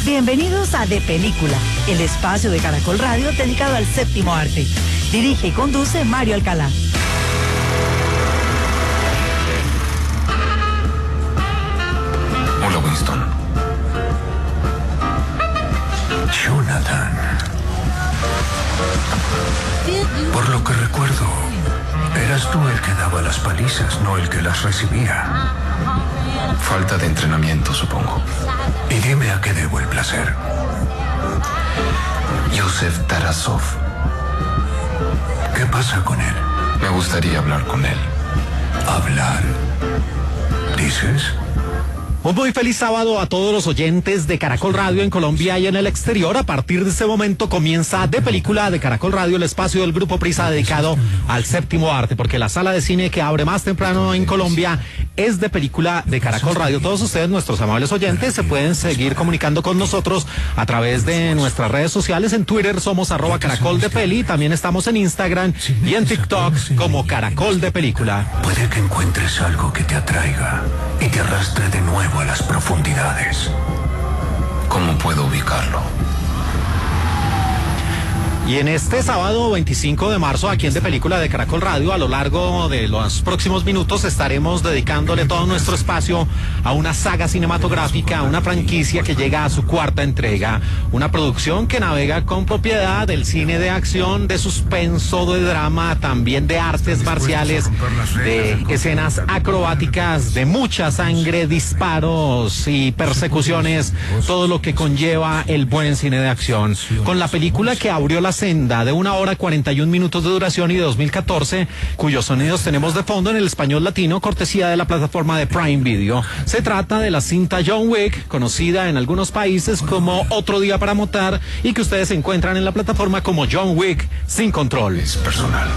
Bienvenidos a De Película, el espacio de Caracol Radio dedicado al séptimo arte. Dirige y conduce Mario Alcalá. Hola, Winston. Jonathan. Por lo que recuerdo, eras tú el que daba las palizas, no el que las recibía. Falta de entrenamiento, supongo. Y dime a qué debo el placer. Yusef Tarasov. ¿Qué pasa con él? Me gustaría hablar con él. ¿Hablar? ¿Dices? Un muy feliz sábado a todos los oyentes de Caracol Radio en Colombia y en el exterior. A partir de este momento comienza De Película de Caracol Radio, el espacio del Grupo Prisa dedicado al séptimo arte, porque la sala de cine que abre más temprano en Colombia es De Película de Caracol Radio. Todos ustedes, nuestros amables oyentes, se pueden seguir comunicando con nosotros a través de nuestras redes sociales. En Twitter somos @CaracolDePeli, también estamos en Instagram y en TikTok como Caracol de Película. Puede que encuentres algo que te atraiga y te arrastre de nuevo a las profundidades. ¿Cómo puedo ubicarlo? Y en este sábado 25 de marzo, aquí en De Película de Caracol Radio, a lo largo de los próximos minutos estaremos dedicándole todo nuestro espacio a una saga cinematográfica, a una franquicia que llega a su cuarta entrega, una producción que navega con propiedad del cine de acción, de suspenso, de drama, también de artes marciales, de escenas acrobáticas, de mucha sangre, disparos y persecuciones, todo lo que conlleva el buen cine de acción. Con la película que abrió la senda de 1 hora 41 minutos de duración y de 2014, cuyos sonidos tenemos de fondo en el español latino, cortesía de la plataforma de Prime Video. Se trata de la cinta John Wick, conocida en algunos países como Otro Día para Matar, y que ustedes encuentran en la plataforma como John Wick Sin Control. Es personal.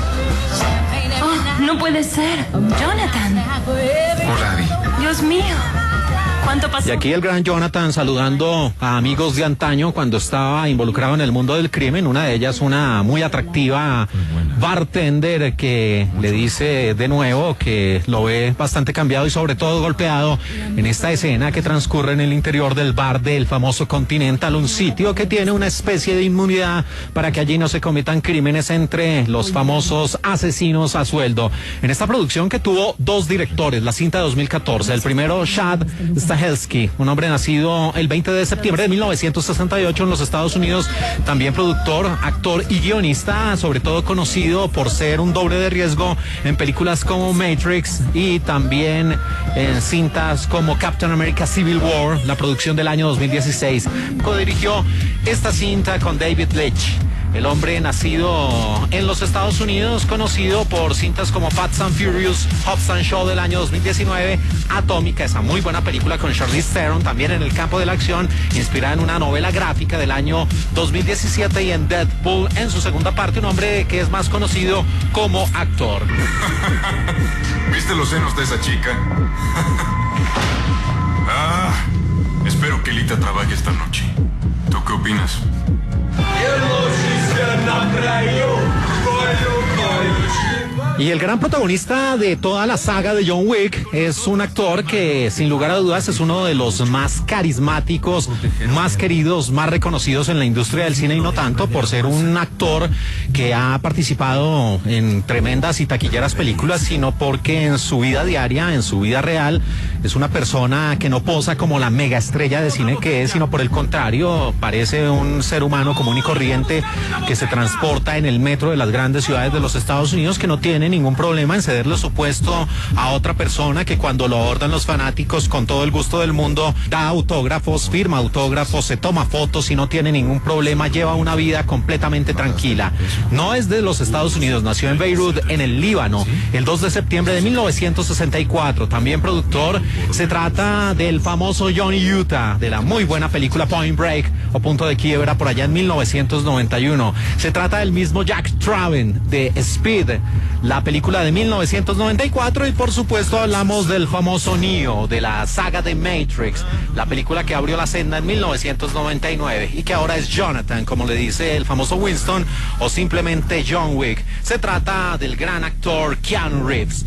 Oh, no puede ser. Jonathan. Hola, Abby. Dios mío. ¿Cuánto pasó? Y aquí el gran Jonathan saludando a amigos de antaño cuando estaba involucrado en el mundo del crimen. Una de ellas, una muy atractiva bartender que le dice de nuevo que lo ve bastante cambiado y sobre todo golpeado en esta escena que transcurre en el interior del bar del famoso Continental, un sitio que tiene una especie de inmunidad para que allí no se cometan crímenes entre los famosos asesinos a sueldo. En esta producción que tuvo 2 directores, la cinta de 2014, el primero Chad Stahelski, un hombre nacido el 20 de septiembre de 1968 en los Estados Unidos, también productor, actor y guionista, sobre todo conocido por ser un doble de riesgo en películas como Matrix y también en cintas como Captain America Civil War, la producción del año 2016. Codirigió esta cinta con David Leitch, el hombre nacido en los Estados Unidos, conocido por cintas como Fast and Furious, Hobbs and Shaw del año 2019, Atómica, esa muy buena película con Charlize Theron, también en el campo de la acción, inspirada en una novela gráfica del año 2017, y en Deadpool, en su segunda parte, un hombre que es más conocido como actor. ¿Viste los senos de esa chica? Espero que Lita trabaje esta noche. ¿Tú qué opinas? Y el gran protagonista de toda la saga de John Wick es un actor que sin lugar a dudas es uno de los más carismáticos, más queridos, más reconocidos en la industria del cine, y no tanto por ser un actor que ha participado en tremendas y taquilleras películas, sino porque en su vida diaria, en su vida real, es una persona que no posa como la mega estrella de cine que es, sino por el contrario, parece un ser humano común y corriente que se transporta en el metro de las grandes ciudades de los Estados Unidos, que no tiene ningún problema en cederle su puesto a otra persona, que cuando lo abordan los fanáticos con todo el gusto del mundo da autógrafos, firma autógrafos, se toma fotos y no tiene ningún problema, lleva una vida completamente tranquila. No es de los Estados Unidos, nació en Beirut, en el Líbano, el 2 de septiembre de 1964, también productor. Se trata del famoso Johnny Utah, de la muy buena película Point Break o Punto de Quiebra, por allá en 1991. Se trata del mismo Jack Traven de Speed, la película de 1994, y por supuesto hablamos del famoso Neo, de la saga de Matrix, la película que abrió la senda en 1999 y que ahora es Jonathan, como le dice el famoso Winston, o simplemente John Wick. Se trata del gran actor Keanu Reeves.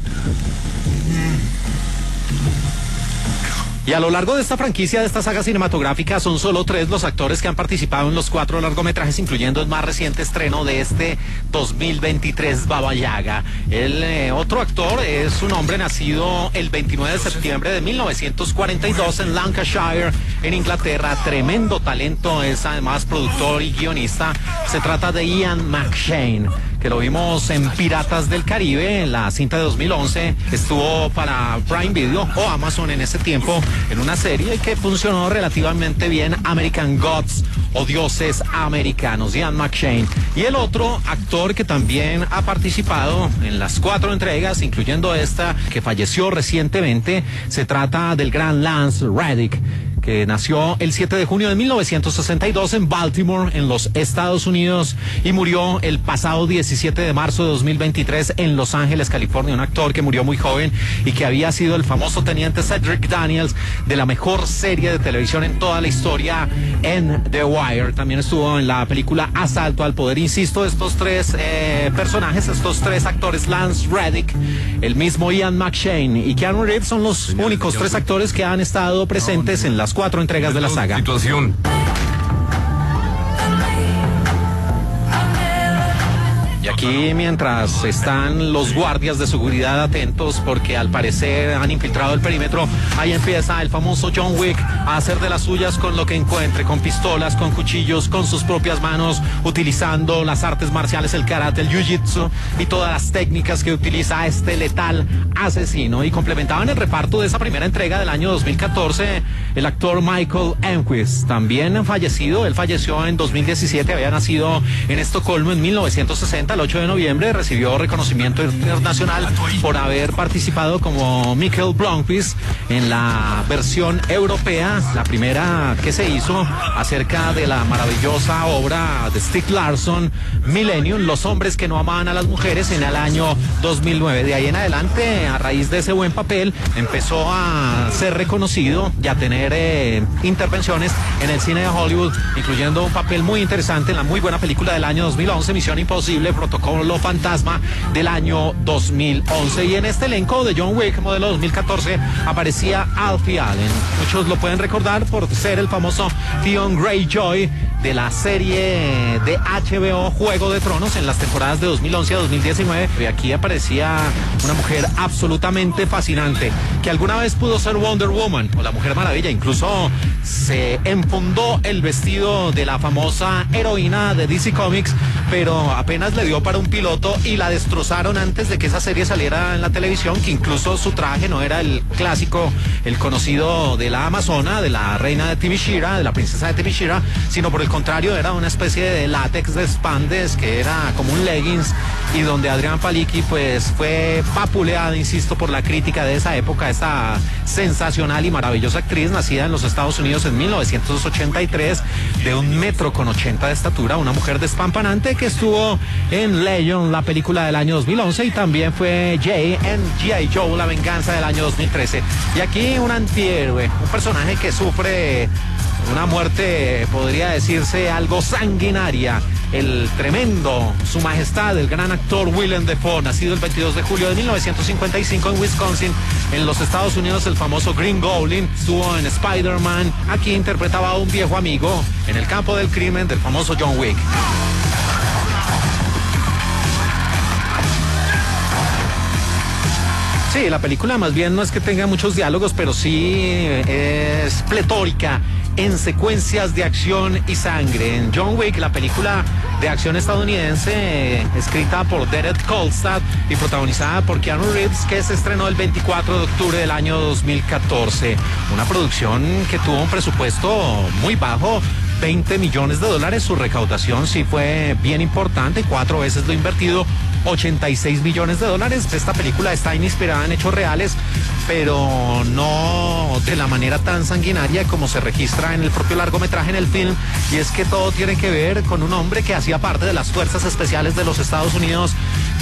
Y a lo largo de esta franquicia, de esta saga cinematográfica, son solo 3 los actores que han participado en los 4 largometrajes, incluyendo el más reciente estreno de este 2023, Baba Yaga. El otro actor es un hombre nacido el 29 de septiembre de 1942 en Lancashire, en Inglaterra. Tremendo talento, es además productor y guionista. Se trata de Ian McShane, que lo vimos en Piratas del Caribe, en la cinta de 2011, estuvo para Prime Video o Amazon en ese tiempo, en una serie que funcionó relativamente bien, American Gods o Dioses Americanos, Ian McShane. Y el otro actor que también ha participado en las 4 entregas, incluyendo esta que falleció recientemente, se trata del gran Lance Reddick, que nació el 7 de junio de 1962 en Baltimore, en los Estados Unidos, y murió el pasado 17 de marzo de 2023 en Los Ángeles, California. Un actor que murió muy joven y que había sido el famoso teniente Cedric Daniels de la mejor serie de televisión en toda la historia, en The Wire. También estuvo en la película Asalto al Poder. Insisto, estos 3 personajes, estos 3 actores, Lance Reddick, el mismo Ian McShane y Keanu Reeves, son los únicos 3 actores que han estado presentes en las 4 entregas de la saga. Situación. Y aquí, mientras están los guardias de seguridad atentos, porque al parecer han infiltrado el perímetro, ahí empieza el famoso John Wick a hacer de las suyas con lo que encuentre, con pistolas, con cuchillos, con sus propias manos, utilizando las artes marciales, el karate, el jiu-jitsu y todas las técnicas que utiliza este letal asesino. Y complementaban el reparto de esa primera entrega del año 2014 el actor Michael Enquist, también fallecido. Él falleció en 2017, había nacido en Estocolmo en 1960. El 8 de noviembre recibió reconocimiento internacional por haber participado como Michael Blomqvist en la versión europea, la primera que se hizo acerca de la maravillosa obra de Stieg Larsson, Millennium, Los hombres que no amaban a las mujeres, en el año 2009. De ahí en adelante, a raíz de ese buen papel, empezó a ser reconocido y a tener intervenciones en el cine de Hollywood, incluyendo un papel muy interesante en la muy buena película del año 2011, Misión Imposible, Protocolo Fantasma, del año 2011. Y en este elenco de John Wick, modelo 2014, aparecía Alfie Allen. Muchos lo pueden recordar por ser el famoso Theon Greyjoy de la serie de HBO Juego de Tronos en las temporadas de 2011 a 2019. Y aquí aparecía una mujer absolutamente fascinante, que alguna vez pudo ser Wonder Woman o la Mujer Maravilla. Incluso se enfundó el vestido de la famosa heroína de DC Comics, pero apenas le dio para un piloto y la destrozaron antes de que esa serie saliera en la televisión, que incluso su traje no era el clásico, el conocido de la Amazona, de la reina de Themyscira, de la princesa de Themyscira, sino por el contrario era una especie de látex de spandex que era como un leggings, y donde Adrián Palicki pues fue vapuleada, insisto, por la crítica de esa época, esta sensacional y maravillosa actriz nacida en los Estados Unidos en 1983, de 1,80 m de estatura, una mujer despampanante que estuvo en Legion, la película del año 2011, y también fue Jay en G.I. Joe, La Venganza, del año 2013. Y aquí un antihéroe, un personaje que sufre una muerte, podría decirse, algo sanguinaria. El tremendo, su majestad, el gran actor Willem Dafoe, nacido el 22 de julio de 1955 en Wisconsin, en los Estados Unidos, el famoso Green Goblin. Estuvo en Spider-Man. Aquí interpretaba a un viejo amigo en el campo del crimen del famoso John Wick. Sí, la película más bien no es que tenga muchos diálogos, pero sí es pletórica en secuencias de acción y sangre. En John Wick, la película de acción estadounidense, escrita por Derek Kolstad y protagonizada por Keanu Reeves, que se estrenó el 24 de octubre del año 2014. Una producción que tuvo un presupuesto muy bajo, $20 millones. Su recaudación sí fue bien importante, 4 veces lo invertido, $86 millones. Esta película está inspirada en hechos reales, pero no de la manera tan sanguinaria como se registra en el propio largometraje, en el film, y es que todo tiene que ver con un hombre que hacía parte de las fuerzas especiales de los Estados Unidos,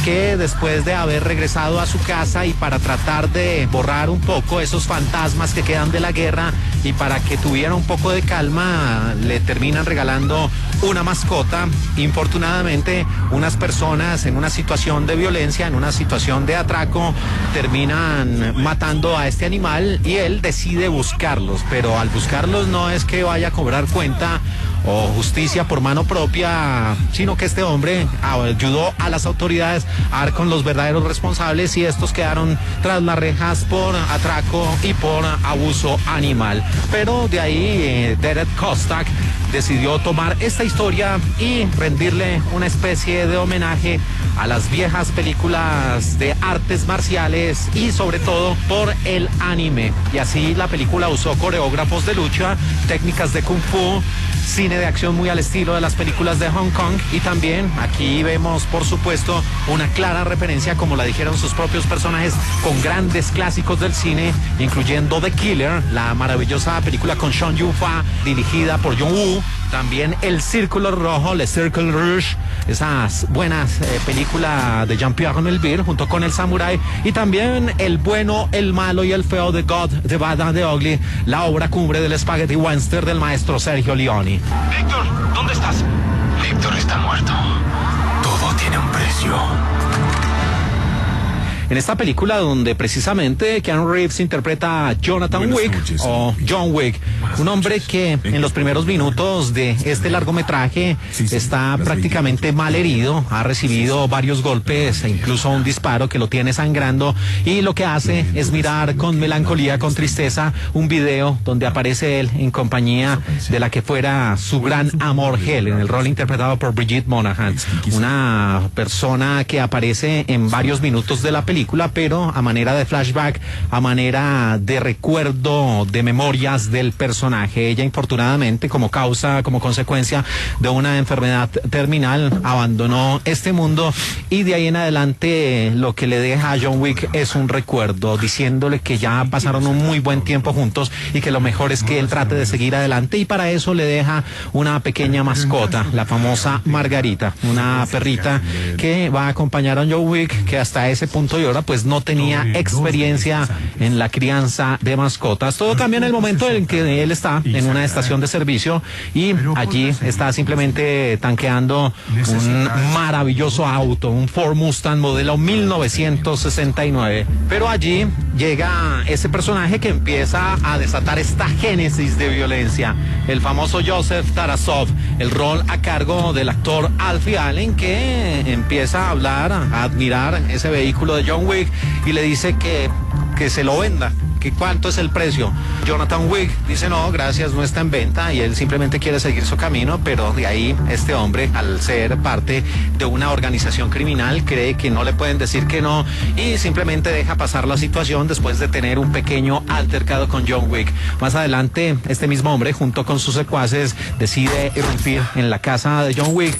que después de haber regresado a su casa y para tratar de borrar un poco esos fantasmas que quedan de la guerra y para que tuviera un poco de calma, le terminan regalando una mascota. Infortunadamente, unas personas en una situación de violencia, en una situación de atraco, terminan matando a este animal y él decide buscarlos, pero al buscarlos no es que vaya a cobrar cuenta o justicia por mano propia, sino que este hombre ayudó a las autoridades a dar con los verdaderos responsables y estos quedaron tras las rejas por atraco y por abuso animal. Pero de ahí Derek Kostak decidió tomar esta historia y rendirle una especie de homenaje a las viejas películas de artes marciales y sobre todo por el anime. Y así la película usó coreógrafos de lucha, técnicas de kung fu, cine de acción muy al estilo de las películas de Hong Kong, y también aquí vemos por supuesto una clara referencia, como la dijeron sus propios personajes, con grandes clásicos del cine, incluyendo The Killer, la maravillosa película con Sean Yun-Fat dirigida por John Woo, también El Círculo Rojo, Le Cercle Rouge, esas buenas películas de Jean-Pierre Melville junto con El Samurai, y también El Bueno, el Malo y el Feo de God, The Bad and the Ugly, la obra cumbre del Spaghetti Western del maestro Sergio Leone. Víctor, ¿dónde estás? Víctor está muerto. Todo tiene un precio. En esta película donde precisamente Keanu Reeves interpreta a Jonathan Wick o John Wick, un hombre que en los primeros minutos de este largometraje está prácticamente mal herido, ha recibido varios golpes e incluso un disparo que lo tiene sangrando, y lo que hace es mirar con melancolía, con tristeza, un video donde aparece él en compañía de la que fuera su gran amor, Helen, en el rol interpretado por Bridget Monahan, una persona que aparece en varios minutos de la película, pero a manera de flashback, a manera de recuerdo, de memorias del personaje. Ella, infortunadamente, como consecuencia de una enfermedad terminal, abandonó este mundo, y de ahí en adelante lo que le deja a John Wick es un recuerdo, diciéndole que ya pasaron un muy buen tiempo juntos y que lo mejor es que él trate de seguir adelante, y para eso le deja una pequeña mascota, la famosa Margarita, una perrita que va a acompañar a John Wick, que hasta ese punto y ahora pues no tenía experiencia en la crianza de mascotas. Todo cambia en el momento en que él está en una estación de servicio y allí está simplemente tanqueando un maravilloso auto, un Ford Mustang modelo 1969. Pero allí llega ese personaje que empieza a desatar esta génesis de violencia, el famoso Joseph Tarasov, el rol a cargo del actor Alfie Allen, que empieza a hablar, a admirar ese vehículo de John Wick y le dice que se lo venda, que cuánto es el precio. Jonathan Wick dice no, gracias, no está en venta, y él simplemente quiere seguir su camino, pero de ahí este hombre, al ser parte de una organización criminal, cree que no le pueden decir que no y simplemente deja pasar la situación después de tener un pequeño altercado con John Wick. Más adelante, este mismo hombre, junto con sus secuaces, decide irrumpir en la casa de John Wick,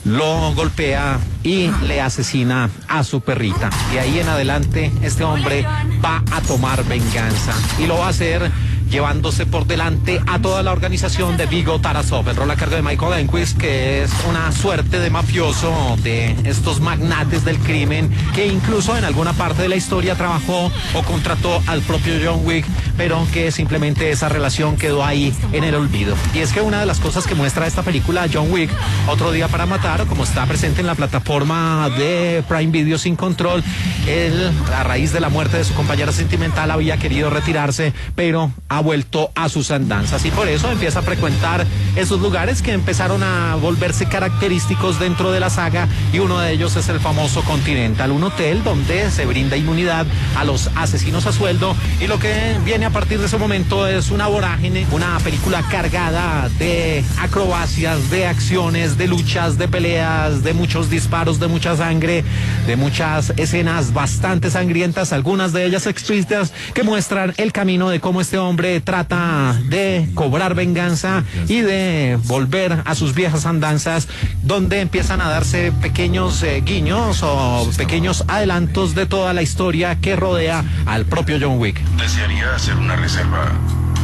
lo golpea y le asesina a su perrita. Y ahí en adelante este hombre va a tomar venganza y lo va a hacer llevándose por delante a toda la organización de Viggo Tarasov, el rol a cargo de Michael Enquist, que es una suerte de mafioso de estos magnates del crimen, que incluso en alguna parte de la historia trabajó o contrató al propio John Wick, pero que simplemente esa relación quedó ahí en el olvido. Y es que una de las cosas que muestra esta película, John Wick, Otro Día para Matar, como está presente en la plataforma de Prime Video Sin Control, él, a raíz de la muerte de su compañera sentimental, había querido retirarse, pero ha vuelto a sus andanzas, y por eso empieza a frecuentar esos lugares que empezaron a volverse característicos dentro de la saga, y uno de ellos es el famoso Continental, un hotel donde se brinda inmunidad a los asesinos a sueldo, y lo que viene a partir de ese momento es una vorágine, una película cargada de acrobacias, de acciones, de luchas, de peleas, de muchos disparos, de mucha sangre, de muchas escenas bastante sangrientas, algunas de ellas explícitas, que muestran el camino de cómo este hombre trata de cobrar venganza y de volver a sus viejas andanzas, donde empiezan a darse pequeños guiños o pequeños adelantos de toda la historia que rodea al propio John Wick. ¿Desearía hacer una reserva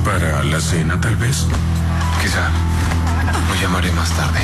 Para la cena, tal vez. Quizá. Lo llamaré más tarde.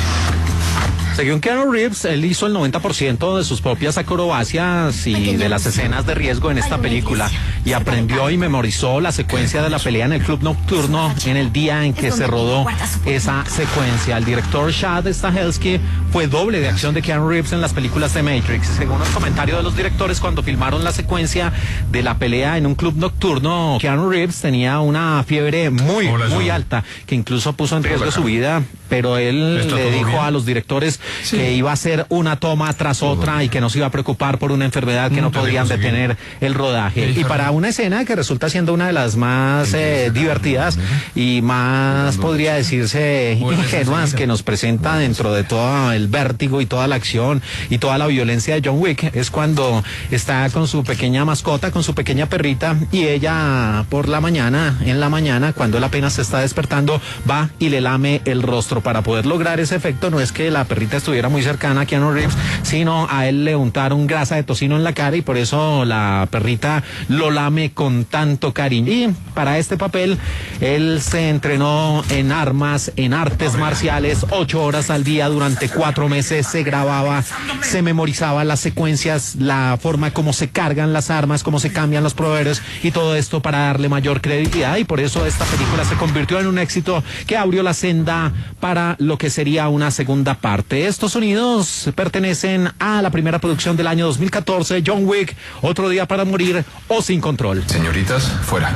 Según Keanu Reeves, él hizo el 90% de sus propias acrobacias y de las escenas de riesgo en esta película y aprendió y memorizó la secuencia de la pelea en el club nocturno en el día en que se rodó esa secuencia. El director Chad Stahelski fue doble de acción de Keanu Reeves en las películas de Matrix. Según los comentarios de los directores, cuando filmaron la secuencia de la pelea en un club nocturno, Keanu Reeves tenía una fiebre muy alta, que incluso puso en riesgo su vida, pero él le dijo a los directores que iba a hacer una toma tras otra y que no se iba a preocupar por una enfermedad que no podían detener el rodaje. Y para una escena que resulta siendo una de las más divertidas y más, podría decirse, ingenuas que nos presenta dentro de todo el vértigo y toda la acción y toda la violencia de John Wick, es cuando está con su pequeña mascota, con su pequeña perrita, y ella en la mañana, cuando él apenas se está despertando, va y le lame el rostro. Para poder lograr ese efecto, no es que la perrita estuviera muy cercana a Keanu Reeves, sino a él le untaron grasa de tocino en la cara y por eso la perrita lo lame con tanto cariño. Y para este papel, él se entrenó en armas, en artes marciales, 8 horas al día durante 4 meses, se grababa, se memorizaba las secuencias, la forma como se cargan las armas, cómo se cambian los proveedores y todo esto para darle mayor credibilidad, y por eso esta película se convirtió en un éxito que abrió la senda para lo que sería una segunda parte. Estos sonidos pertenecen a la primera producción del año 2014, John Wick, Otro día para morir o Sin control. Señoritas, fuera.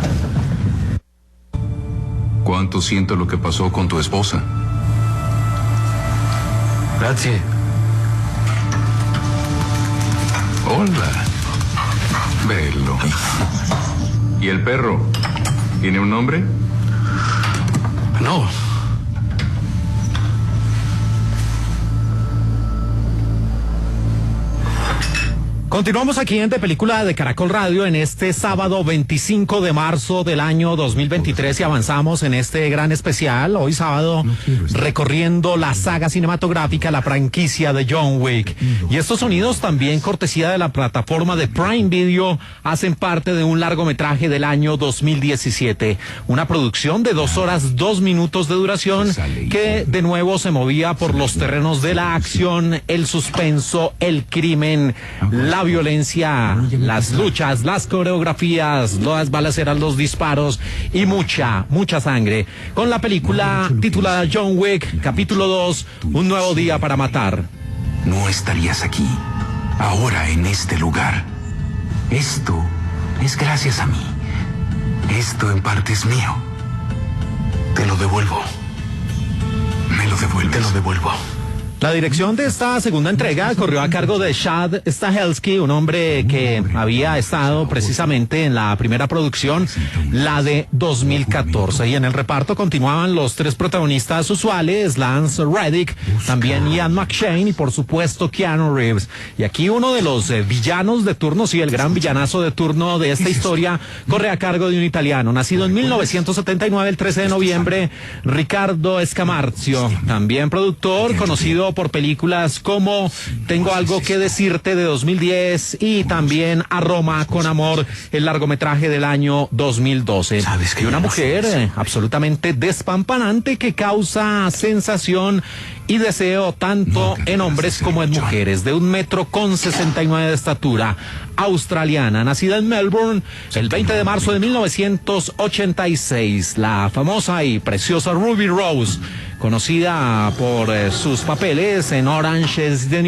¿Cuánto siento lo que pasó con tu esposa? Grazie. Hola. Bello. ¿Y el perro? ¿Tiene un nombre? No. Continuamos aquí en De Película de Caracol Radio en este sábado 25 de marzo del año 2023 y avanzamos en este gran especial, hoy sábado, recorriendo la saga cinematográfica, la franquicia de John Wick. Y estos sonidos, también cortesía de la plataforma de Prime Video, hacen parte de un largometraje del año 2017. Una producción de 2 horas, 2 minutos de duración que de nuevo se movía por los terrenos de la acción, el suspenso, el crimen, la violencia, las luchas, las coreografías, las balaceras, los disparos y mucha sangre. Con la película titulada John Wick, capítulo 2, Un nuevo día para matar. No estarías aquí, ahora en este lugar. Esto es gracias a mí. Esto en parte es mío. Te lo devuelvo. Me lo devuelves. Te lo devuelvo. La dirección de esta segunda entrega corrió a cargo de Chad Stahelski, un hombre que había estado precisamente en la primera producción, la de 2014. Y en el reparto continuaban los 3 protagonistas usuales, Lance Reddick, también Ian McShane y por supuesto Keanu Reeves. Y aquí uno de los villanos de turno, sí, el gran villanazo de turno de esta historia, corre a cargo de un italiano, nacido en 1979, el 13 de noviembre, Riccardo Scamarcio, también productor, conocido por películas como Tengo algo que decirte de 2010 y también A Roma con amor, el largometraje del año 2012. Y una mujer absolutamente despampanante que causa sensación y deseo tanto en hombres como en mujeres, de 1,69 m de estatura, australiana, nacida en Melbourne el 20 de marzo de 1986, la famosa y preciosa Ruby Rose, conocida por sus papeles en Orange is the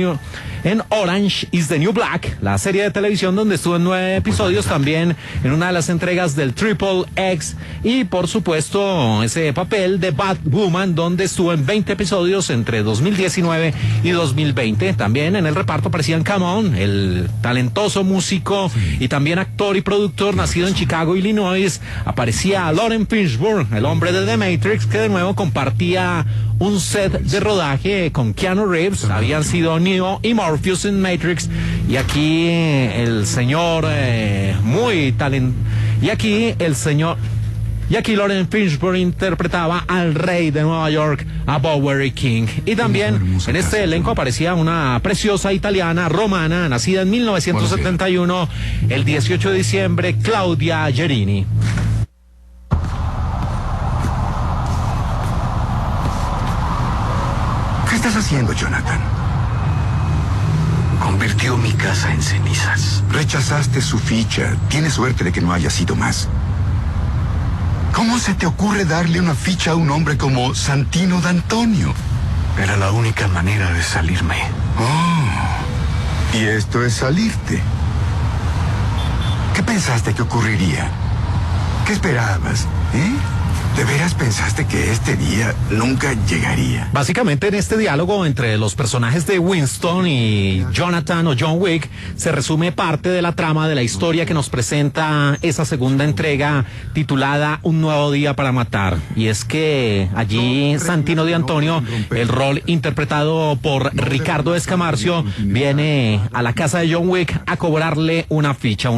New Black, la serie de televisión donde estuvo en 9 episodios, también en una de las entregas del Triple X, y por supuesto ese papel de Batwoman donde estuvo en 20 episodios entre 2019 y 2020. También en el reparto aparecían Camon, el talentoso músico y también actor y productor nacido en Chicago, Illinois. Aparecía Lawrence Fishburne, el hombre de The Matrix, que de nuevo compartía un set de rodaje con Keanu Reeves. Habían sido Neo y Morpheus en Matrix, y aquí el señor y aquí Lawrence Fishburne interpretaba al rey de Nueva York, a Bowery King. Y también en este elenco aparecía una preciosa italiana romana, nacida en 1971, el 18 de diciembre, Claudia Gerini. ¿Qué estás haciendo, Jonathan? Convirtió mi casa en cenizas. Rechazaste su ficha. Tienes suerte de que no haya sido más. ¿Cómo se te ocurre darle una ficha a un hombre como Santino D'Antonio? Era la única manera de salirme. Oh, y esto es salirte. ¿Qué pensaste que ocurriría? ¿Qué esperabas? ¿De veras pensaste que este día nunca llegaría? Básicamente en este diálogo entre los personajes de Winston y Jonathan o John Wick se resume parte de la trama de la historia que nos presenta esa segunda entrega titulada Un nuevo día para matar. Y es que allí Santino D'Antonio, el rol interpretado por Ricardo Escamarcio, viene a la casa de John Wick a cobrarle una ficha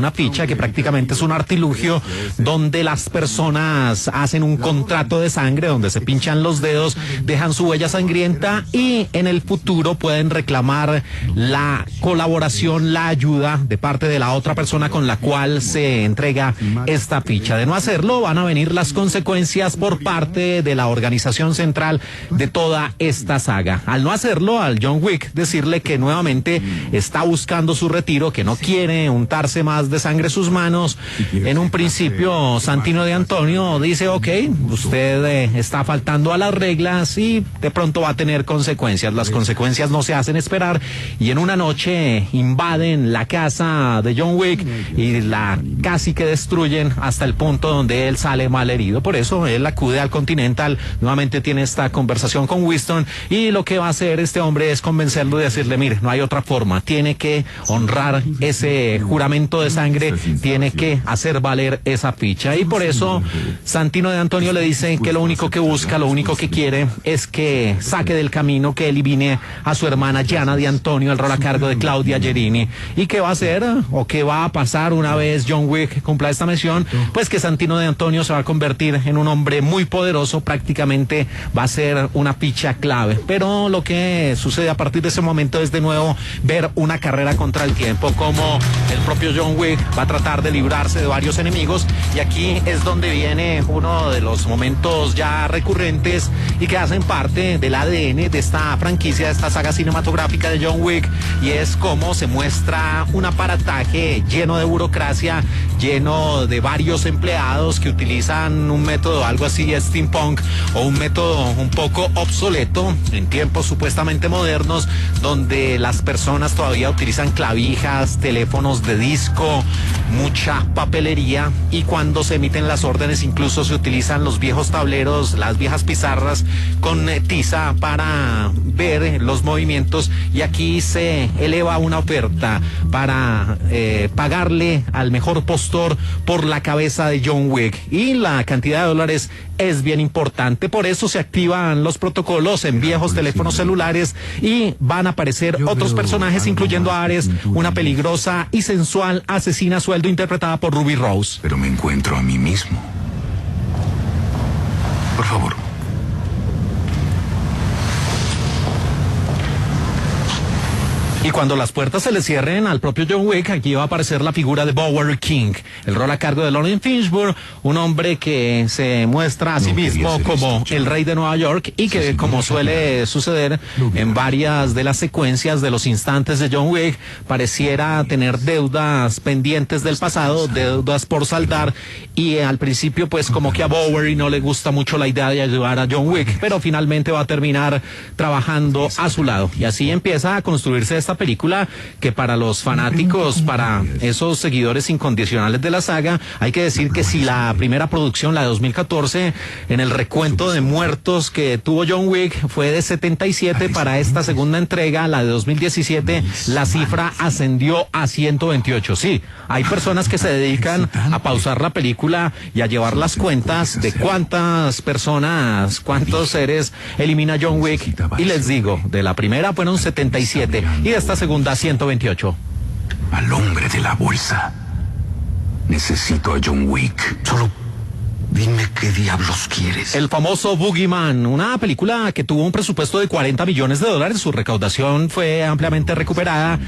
que prácticamente es un artilugio donde las personas hacen un contrato de sangre donde se pinchan los dedos, dejan su huella sangrienta y en el futuro pueden reclamar la colaboración, la ayuda de parte de la otra persona con la cual se entrega esta ficha. De no hacerlo, van a venir las consecuencias por parte de la organización central de toda esta saga. Al no hacerlo, al John Wick decirle que nuevamente está buscando su retiro, que no quiere untarse más de sangre sus manos. En un principio, Santino D'Antonio dice, ok, usted está faltando a las reglas y de pronto va a tener consecuencias. Las consecuencias no se hacen esperar y en una noche invaden la casa de John Wick y la casi que destruyen hasta el punto donde él sale mal herido. Por eso él acude al Continental, nuevamente tiene esta conversación con Winston y lo que va a hacer este hombre es convencerlo de decirle, mire, no hay otra forma, tiene que honrar ese juramento de sangre, tiene que hacer valer esa ficha. Y por eso Santino D'Antonio le dice que lo único que busca, lo único que quiere es que saque del camino, que elimine a su hermana Gianna D'Antonio, el rol a cargo de Claudia Gerini. ¿Y qué va a hacer o qué va a pasar una vez John Wick cumpla esta misión? Pues que Santino D'Antonio se va a convertir en un hombre muy poderoso, prácticamente va a ser una ficha clave. Pero lo que sucede a partir de ese momento es de nuevo ver una carrera contra el tiempo, como el propio John Wick va a tratar de librarse de varios enemigos y aquí es donde viene uno de los momentos ya recurrentes y que hacen parte del ADN de esta franquicia, de esta saga cinematográfica de John Wick, y es cómo se muestra un aparataje lleno de burocracia, lleno de varios empleados que utilizan un método algo así steampunk o un método un poco obsoleto en tiempos supuestamente modernos, donde las personas todavía utilizan clavijas, teléfonos de disco, mucha papelería, y cuando se emiten las órdenes incluso se utilizan los viejos tableros, las viejas pizarras con tiza para ver los movimientos, y aquí se eleva una oferta para pagarle al mejor postor por la cabeza de John Wick, y la cantidad de dólares es bien importante. Por eso se activan los protocolos en viejos teléfonos celulares y van a aparecer otros personajes, incluyendo a Ares, una peligrosa y sensual asesina a sueldo interpretada por Ruby Rose. Pero me encuentro a mí mismo. Por favor. Y cuando las puertas se le cierren al propio John Wick, aquí va a aparecer la figura de Bower King, el rol a cargo de Lawrence Fishburne, un hombre que se muestra a sí mismo como el rey de Nueva York y que, como suele suceder en varias de las secuencias de los instantes de John Wick, pareciera tener deudas pendientes del pasado, deudas por saldar, y al principio pues como que a Bowery no le gusta mucho la idea de ayudar a John Wick, pero finalmente va a terminar trabajando a su lado, y así empieza a construirse esta película que para los fanáticos, para esos seguidores incondicionales de la saga, hay que decir que si la primera producción, la de 2014, en el recuento de muertos que tuvo John Wick fue de 77, para esta segunda entrega, la de 2017, la cifra ascendió a 128. Sí, hay personas que se dedican a pausar la película y a llevar las cuentas de cuántas personas, cuántos seres elimina John Wick, y les digo, de la primera fueron 77 y de esta segunda 128. Al hombre de la bolsa. Necesito a John Wick. Solo dime qué diablos quieres. El famoso Boogeyman, una película que tuvo un presupuesto de $40 millones, su recaudación fue ampliamente recuperada,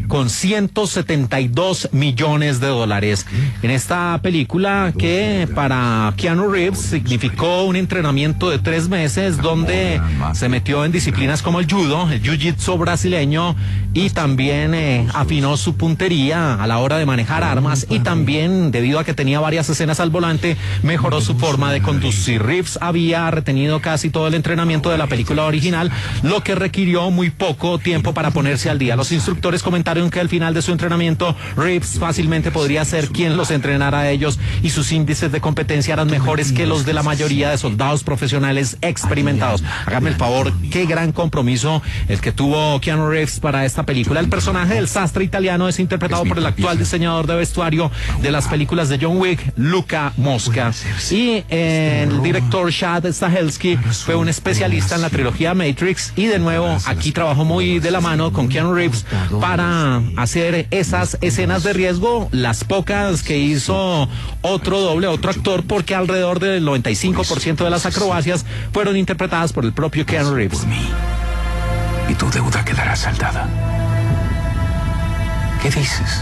con 172 millones de dólares. En esta película que para Keanu Reeves significó un entrenamiento de 3 meses donde se metió en disciplinas como el judo, el jiu-jitsu brasileño y también afinó su puntería a la hora de manejar armas y también debido a que tenía varias escenas al volante mejoró su forma de conducir. Reeves había retenido casi todo el entrenamiento de la película original, lo que requirió muy poco tiempo para ponerse al día. Los instructores comentaron que al final de su entrenamiento Reeves fácilmente podría ser quien los entrenara a ellos y sus índices de competencia eran mejores que los de la mayoría de soldados profesionales experimentados. Háganme el favor, qué gran compromiso el que tuvo Keanu Reeves para esta película. El personaje del sastre italiano es interpretado por el actual diseñador de vestuario de las películas de John Wick, Luca Mosca. Y el director Chad Stahelski fue un especialista en la trilogía Matrix y de nuevo aquí trabajó muy de la mano con Keanu Reeves para hacer esas escenas de riesgo, las pocas que hizo otro actor, porque alrededor del 95% de las acrobacias fueron interpretadas por el propio Keanu Reeves. Y tu deuda quedará saldada. ¿Qué dices?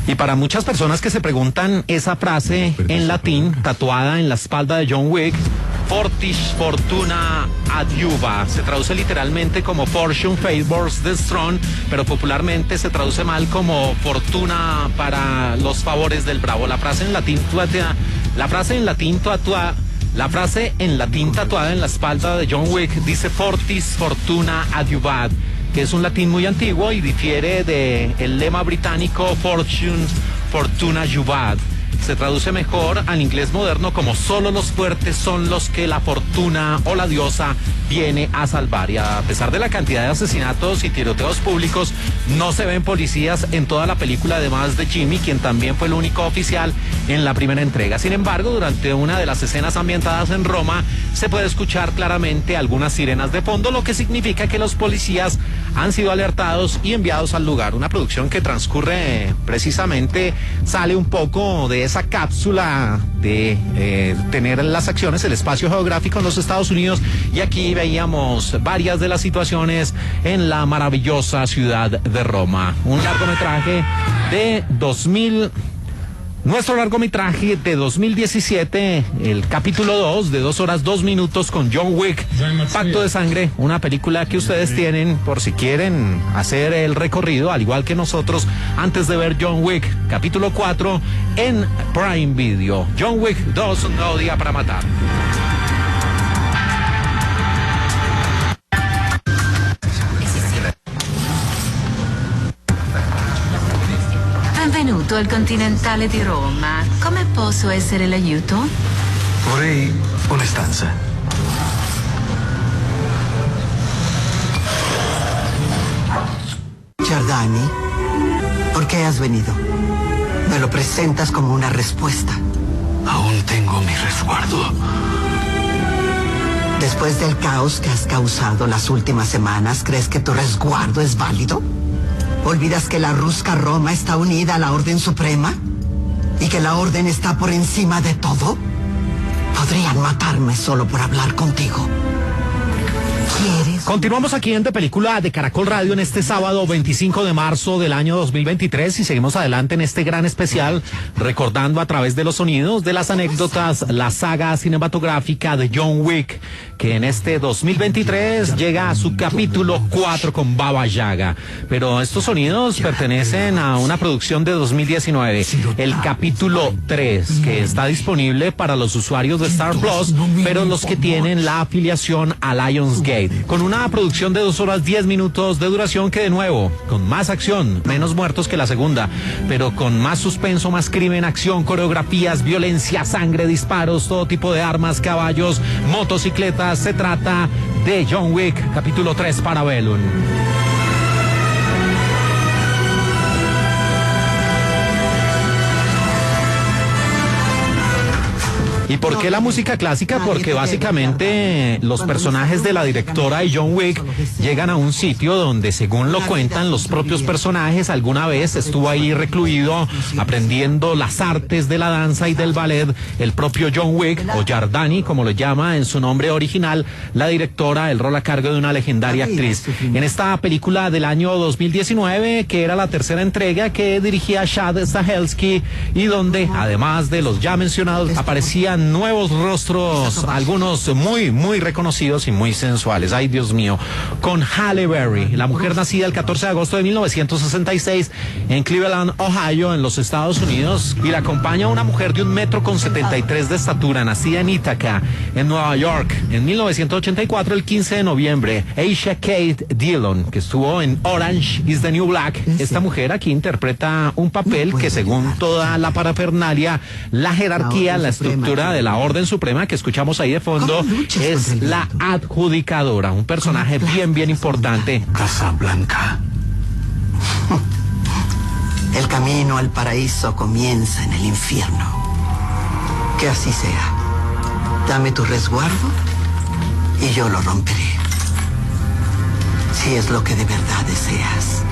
Y para muchas personas que se preguntan esa frase en latín, tatuada en la espalda de John Wick, Fortis Fortuna Adiuva, se traduce literalmente como Fortune favors the strong, pero popularmente se traduce mal como fortuna para los favores del bravo. La frase en latín tatuada en la espalda de John Wick dice Fortis Fortuna Adiuvat, que es un latín muy antiguo y difiere del lema británico Fortuna Juvat. Se traduce mejor al inglés moderno como solo los fuertes son los que la fortuna o la diosa viene a salvar. Y a pesar de la cantidad de asesinatos y tiroteos públicos, no se ven policías en toda la película, además de Jimmy, quien también fue el único oficial en la primera entrega. Sin embargo, durante una de las escenas ambientadas en Roma, se puede escuchar claramente algunas sirenas de fondo, lo que significa que los policías han sido alertados y enviados al lugar. Una producción que transcurre precisamente, sale un poco de esa cápsula de tener las acciones, el espacio geográfico en los Estados Unidos, y aquí veíamos varias de las situaciones en la maravillosa ciudad de Roma. Un largometraje de nuestro largometraje de 2017, el capítulo 2 de 2 horas 2 minutos con John Wick, Pacto de Sangre, una película que ustedes tienen por si quieren hacer el recorrido, al igual que nosotros, antes de ver John Wick, capítulo 4 en Prime Video. John Wick 2, un nuevo día para matar. Benvenuto al Continentale di Roma. Come posso essere l'aiuto? Vorrei una stanza. Giordani, ¿por qué has venido? Me lo presentas como una respuesta. Aún tengo mi resguardo. Después del caos que has causado las últimas semanas, ¿crees que tu resguardo es válido? ¿Olvidas que la Rusca Roma está unida a la Orden Suprema? ¿Y que la Orden está por encima de todo? Podrían matarme solo por hablar contigo. ¿Quieres? Continuamos aquí en De Película de Caracol Radio en este sábado 25 de marzo del año 2023 y seguimos adelante en este gran especial recordando a través de los sonidos, de las anécdotas, la saga cinematográfica de John Wick, que en este 2023 llega a su capítulo 4 con Baba Yaga. Pero estos sonidos pertenecen a una producción de 2019, el capítulo 3, que está disponible para los usuarios de Star Plus, pero los que tienen la afiliación a Lionsgate, con una producción de 2 horas 10 minutos de duración que, de nuevo, con más acción, menos muertos que la segunda, pero con más suspenso, más crimen, acción, coreografías, violencia, sangre, disparos, todo tipo de armas, caballos, motocicletas. Se trata de John Wick, capítulo 3, Parabellum. ¿Y por qué la música clásica? Porque básicamente los personajes de la directora y John Wick llegan a un sitio donde, según lo cuentan los propios personajes, alguna vez estuvo ahí recluido aprendiendo las artes de la danza y del ballet el propio John Wick, o Jardani, como lo llama en su nombre original la directora, el rol a cargo de una legendaria actriz. En esta película del año 2019, que era la tercera entrega, que dirigía Chad Stahelski, y donde, además de los ya mencionados, aparecían nuevos rostros, algunos muy, muy reconocidos y muy sensuales. Ay, Dios mío, con Halle Berry, la mujer nacida el 14 de agosto de 1966 en Cleveland, Ohio, en los Estados Unidos, y la acompaña una mujer de 1,73 m de estatura, nacida en Ithaca, en Nueva York, en 1984, el 15 de noviembre, Aisha Kate Dillon, que estuvo en Orange is the New Black. Esta mujer aquí interpreta un papel que, según toda la parafernalia, la jerarquía, la estructura de la Orden Suprema que escuchamos ahí de fondo, es la adjudicadora, un personaje bien, bien importante. Casablanca. El camino al paraíso comienza en el infierno. Que así sea. Dame tu resguardo y yo lo romperé. Si es lo que de verdad deseas.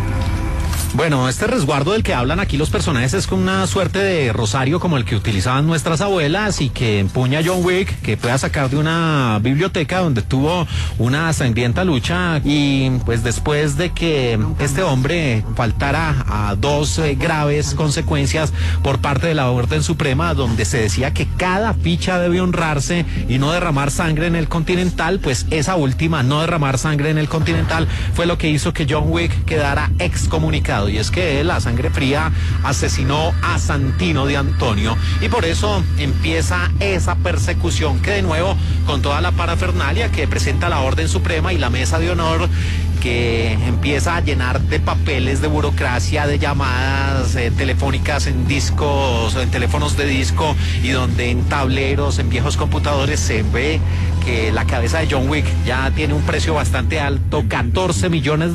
Bueno, este resguardo del que hablan aquí los personajes es con una suerte de rosario como el que utilizaban nuestras abuelas y que empuña John Wick, que pueda sacar de una biblioteca donde tuvo una sangrienta lucha, y pues después de que este hombre faltara a dos graves consecuencias por parte de la Orden Suprema, donde se decía que cada ficha debe honrarse y no derramar sangre en el Continental, pues esa última, no derramar sangre en el Continental, fue lo que hizo que John Wick quedara excomunicado. Y es que él, a sangre fría, asesinó a Santino de Antonio, y por eso empieza esa persecución que, de nuevo, con toda la parafernalia que presenta la Orden Suprema y la Mesa de Honor, que empieza a llenar de papeles, de burocracia, de llamadas telefónicas en discos, en teléfonos de disco, y donde en tableros, en viejos computadores, se ve que la cabeza de John Wick ya tiene un precio bastante alto, $14 millones,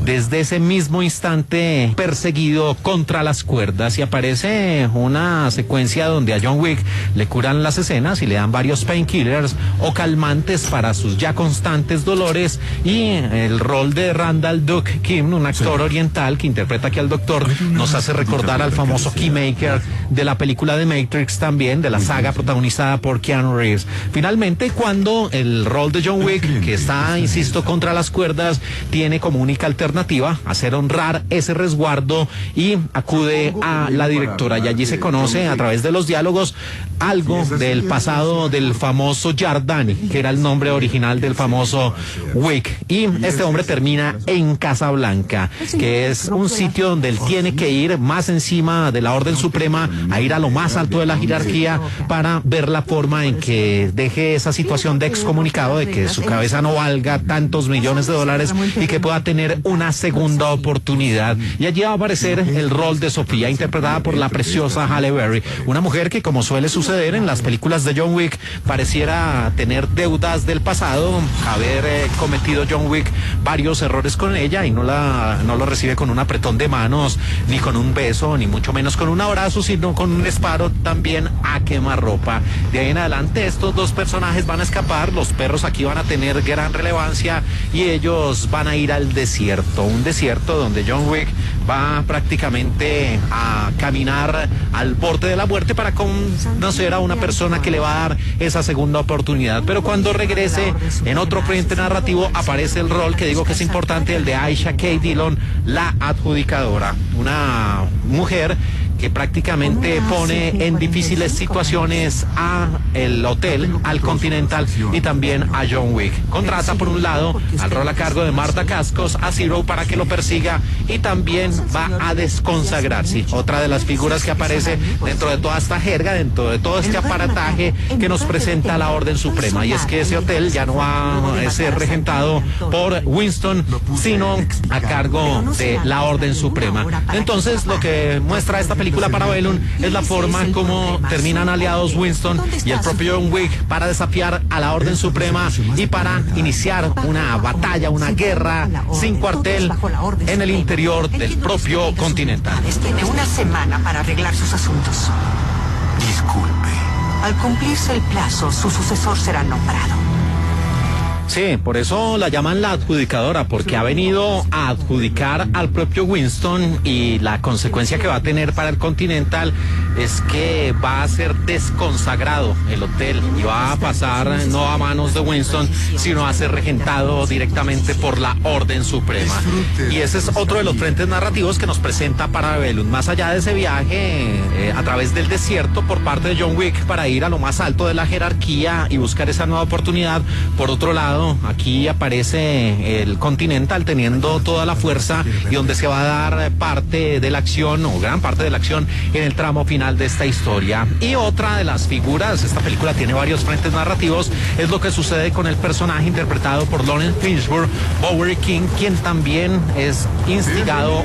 desde ese mismo instante perseguido contra las cuerdas. Y aparece una secuencia donde a John Wick le curan las escenas y le dan varios painkillers o calmantes para sus ya constantes dolores, y el rol de Randall Duke Kim, un actor oriental que interpreta aquí al doctor, nos hace recordar al famoso Keymaker de la película de Matrix, también de la saga protagonizada por Keanu Reeves. Finalmente, cuando el rol de John Wick, que está, insisto, contra las cuerdas, tiene como única alternativa hacer honrar ese resguardo, y acude a la directora, y allí se conoce a través de los diálogos algo del pasado del famoso Jardani, que era el nombre original del famoso Wick, y este hombre termina en Casablanca, que es un sitio donde él tiene que ir más encima de la Orden Suprema, a ir a lo más alto de la jerarquía, para ver la forma en que deje esa situación de excomunicado, de que su cabeza no valga tantos millones de dólares y que pueda tener una segunda oportunidad. Y allí va a aparecer el rol de Sofía, interpretada por la preciosa Halle Berry, una mujer que, como suele suceder en las películas de John Wick, pareciera tener deudas del pasado, haber cometido John Wick varios errores con ella, y no lo recibe con un apretón de manos, ni con un beso, ni mucho menos con un abrazo, sino con un disparo también a quemarropa. De ahí en adelante, estos dos personajes van a escapar, los perros aquí van a tener gran relevancia, y ellos van a ir al desierto, un desierto donde John Wick va prácticamente a caminar al borde de la muerte para conocer a una persona que le va a dar esa segunda oportunidad. Pero cuando regrese, en otro frente narrativo, aparece el rol que digo que es importante, el de Aisha Kate Dillon, la adjudicadora, una mujer que prácticamente pone en difíciles situaciones a el hotel, al Continental, y también a John Wick. Contrata, por un lado, al rol a cargo de Marta Cascos, a Zero, para que lo persiga, y también va a desconsagrarse, otra de las figuras que aparece dentro de toda esta jerga, dentro de todo este aparataje que nos presenta la Orden Suprema. Y es que ese hotel ya no va a ser regentado por Winston, sino a cargo de la Orden Suprema. Entonces, lo que muestra esta película Parabellum es la forma como terminan aliados Winston y el propio John Wick para desafiar a la Orden Suprema y para iniciar una batalla, una guerra sin cuartel en el interior del propio Continental. Tiene una semana para arreglar sus asuntos. Disculpe. Al cumplirse el plazo, su sucesor será nombrado. Sí, por eso la llaman la adjudicadora, porque ha venido a adjudicar al propio Winston, y la consecuencia que va a tener para el Continental es que va a ser desconsagrado el hotel y va a pasar no a manos de Winston, sino a ser regentado directamente por la Orden Suprema. Y ese es otro de los frentes narrativos que nos presenta Parabellum. Más allá de ese viaje a través del desierto por parte de John Wick para ir a lo más alto de la jerarquía y buscar esa nueva oportunidad, por otro lado, aquí aparece el Continental teniendo toda la fuerza y donde se va a dar parte de la acción, o gran parte de la acción, en el tramo final de esta historia. Y otra de las figuras, esta película tiene varios frentes narrativos, es lo que sucede con el personaje interpretado por Lawrence Fishburne, Bowery King, quien también es instigado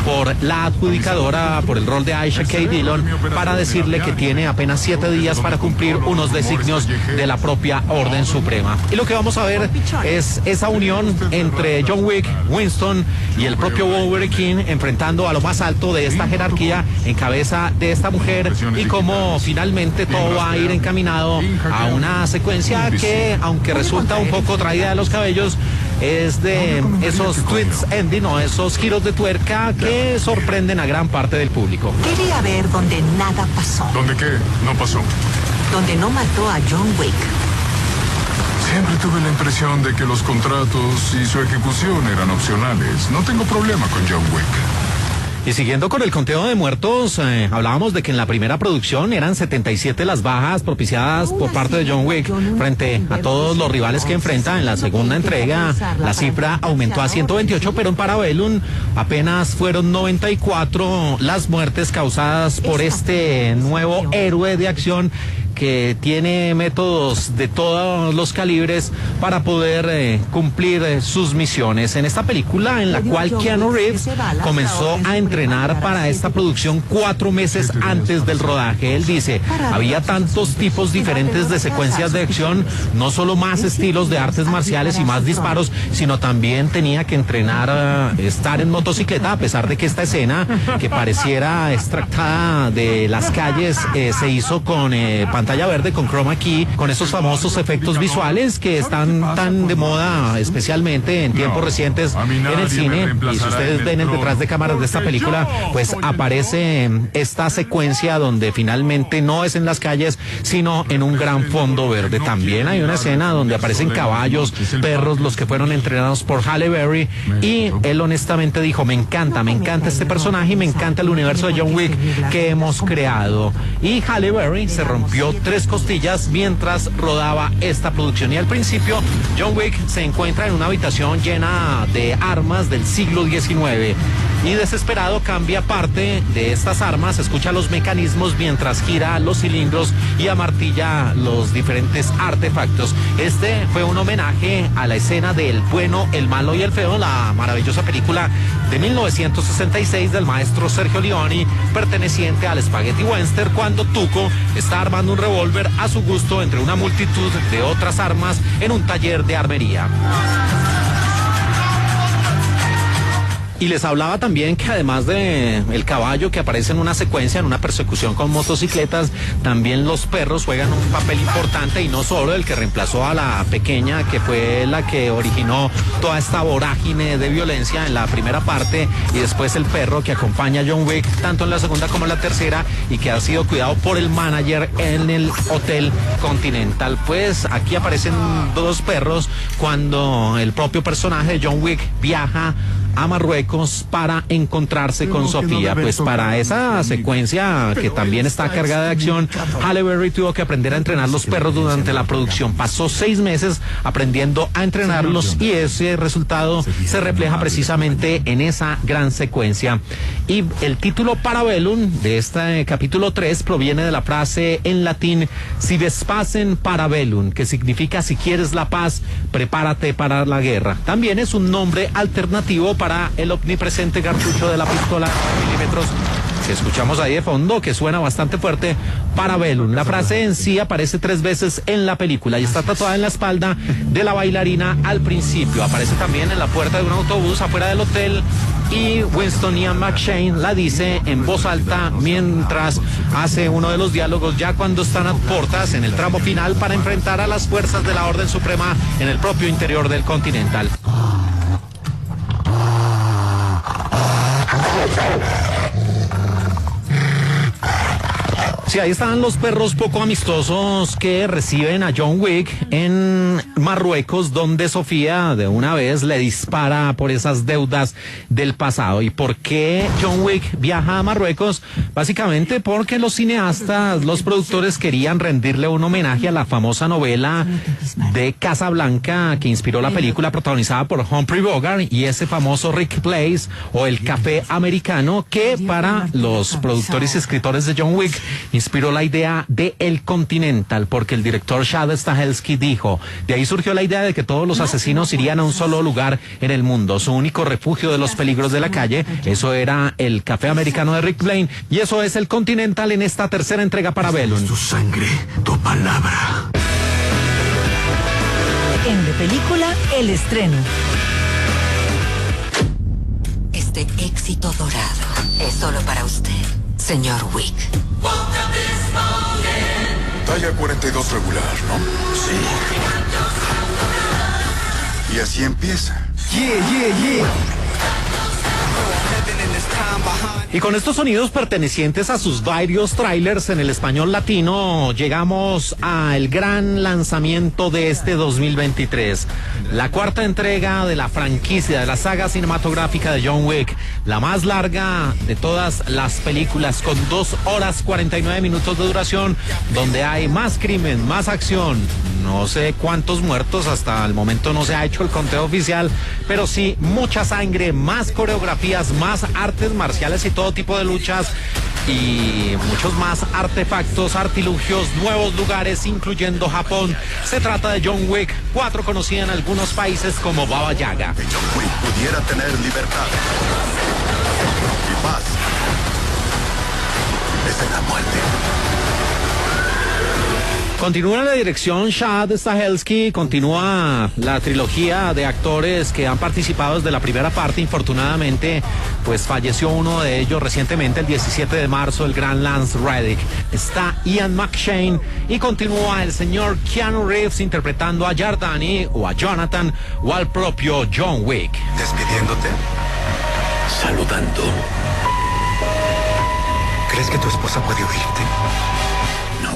por la adjudicadora, por el rol de Aisha K. Dillon, para decirle que tiene apenas 7 días para cumplir unos designios de la propia Orden Suprema. Y lo que vamos a ver es esa unión entre John Wick, Winston y el propio Bowery King, enfrentando a lo más alto de esta jerarquía en cabeza de esta mujer, y cómo finalmente todo va a ir encaminado a una secuencia que, aunque resulta un poco traída de los cabellos, es de esos twists ending, o esos giros de tuerca que sorprenden a gran parte del público. Quería ver donde nada pasó. ¿Dónde qué? No pasó. Donde no mató a John Wick. Siempre tuve la impresión de que los contratos y su ejecución eran opcionales. No tengo problema con John Wick. Y siguiendo con el conteo de muertos, hablábamos de que en la primera producción eran 77 las bajas propiciadas por parte de John Wick frente a todos los rivales que enfrenta. En la segunda entrega la cifra aumentó a 128, pero en Parabellum apenas fueron 94 las muertes causadas por este nuevo héroe de acción que tiene métodos de todos los calibres para poder cumplir sus misiones. En esta película, en la cual Keanu Reeves comenzó a entrenar para esta producción 4 meses antes del rodaje. Él dice, había tantos tipos diferentes de secuencias de acción, no solo más estilos de artes marciales y más disparos, sino también tenía que entrenar estar en motocicleta, a pesar de que esta escena, que pareciera extractada de las calles, se hizo con pantalla verde, con chroma key, con esos famosos efectos visuales que están tan de moda, especialmente en tiempos recientes en el cine. Y si ustedes ven el detrás de cámaras de esta película, pues aparece esta secuencia donde finalmente no es en las calles, sino en un gran fondo verde. También hay una escena donde aparecen caballos, perros, los que fueron entrenados por Halle Berry, y él honestamente dijo, me encanta este personaje y me encanta el universo de John Wick que hemos creado. Y Halle Berry se rompió 3 costillas mientras rodaba esta producción. Y al principio John Wick se encuentra en una habitación llena de armas del siglo XIX y desesperado cambia parte de estas armas, escucha los mecanismos mientras gira los cilindros y amartilla los diferentes artefactos. Este fue un homenaje a la escena de El bueno, el malo y el feo, la maravillosa película de 1966 del maestro Sergio Leone, perteneciente al Spaghetti Western, cuando Tuco está armando un revólver a su gusto entre una multitud de otras armas en un taller de armería. Y les hablaba también que además de el caballo que aparece en una secuencia, en una persecución con motocicletas, también los perros juegan un papel importante, y no solo el que reemplazó a la pequeña, que fue la que originó toda esta vorágine de violencia en la primera parte, y después el perro que acompaña a John Wick tanto en la segunda como en la tercera, y que ha sido cuidado por el manager en el Hotel Continental. Pues aquí aparecen 2 perros cuando el propio personaje de John Wick viaja a Marruecos para encontrarse con Sofía. Pues para esa secuencia, que también está cargada de acción, Halle Berry tuvo que aprender a entrenar los perros durante la producción. Pasó 6 meses aprendiendo a entrenarlos, y ese resultado se refleja precisamente en esa gran secuencia. Y el título Parabellum de este capítulo 3 proviene de la frase en latín si ves pacem parabellum, que significa si quieres la paz, prepárate para la guerra. También es un nombre alternativo para el omnipresente cartucho de la pistola 9 mm que escuchamos ahí de fondo, que suena bastante fuerte, Parabellum. La frase en sí aparece 3 veces en la película y está tatuada en la espalda de la bailarina al principio. Aparece también en la puerta de un autobús afuera del hotel y Winston Ian McShane la dice en voz alta mientras hace uno de los diálogos ya cuando están a portas en el tramo final para enfrentar a las fuerzas de la Orden Suprema en el propio interior del Continental. Sí, ahí están los perros poco amistosos que reciben a John Wick en Marruecos, donde Sofía de una vez le dispara por esas deudas del pasado. ¿Y por qué John Wick viaja a Marruecos? Básicamente porque los cineastas, los productores querían rendirle un homenaje a la famosa novela de Casablanca que inspiró la película protagonizada por Humphrey Bogart y ese famoso Rick Place o el café americano que para los productores y escritores de John Wick inspiró la idea de El Continental, porque el director Chad Stahelski dijo, de ahí surgió la idea de que todos los asesinos irían a un solo lugar en el mundo, su único refugio de los peligros de la calle, eso era el café americano de Rick Blaine, y eso es El Continental en esta tercera entrega para Parabellum. Tu sangre, tu palabra. En De Película, el estreno. Este éxito dorado es solo para usted, señor Wick. Talla 42 regular, ¿no? Sí. Y así empieza. Y con estos sonidos pertenecientes a sus varios trailers en el español latino, llegamos al gran lanzamiento de este 2023. La cuarta entrega de la franquicia, de la saga cinematográfica de John Wick, la más larga de todas las películas, con 2 horas 49 minutos de duración, donde hay más crimen, más acción, no sé cuántos muertos, hasta el momento no se ha hecho el conteo oficial, pero sí mucha sangre, más coreografías, más artes marciales y todo tipo de luchas y muchos más artefactos, artilugios, nuevos lugares, incluyendo Japón. Se trata de John Wick 4, conocida en algunos países como Baba Yaga. Que John Wick pudiera tener libertad y paz. Esa es la muerte. Continúa la dirección Chad Stahelski, continúa la trilogía de actores que han participado desde la primera parte. Infortunadamente, pues falleció uno de ellos recientemente, el 17 de marzo, el gran Lance Reddick. Está Ian McShane y continúa el señor Keanu Reeves interpretando a Yardani o a Jonathan o al propio John Wick. Despidiéndote, saludando. ¿Crees que tu esposa puede oírte?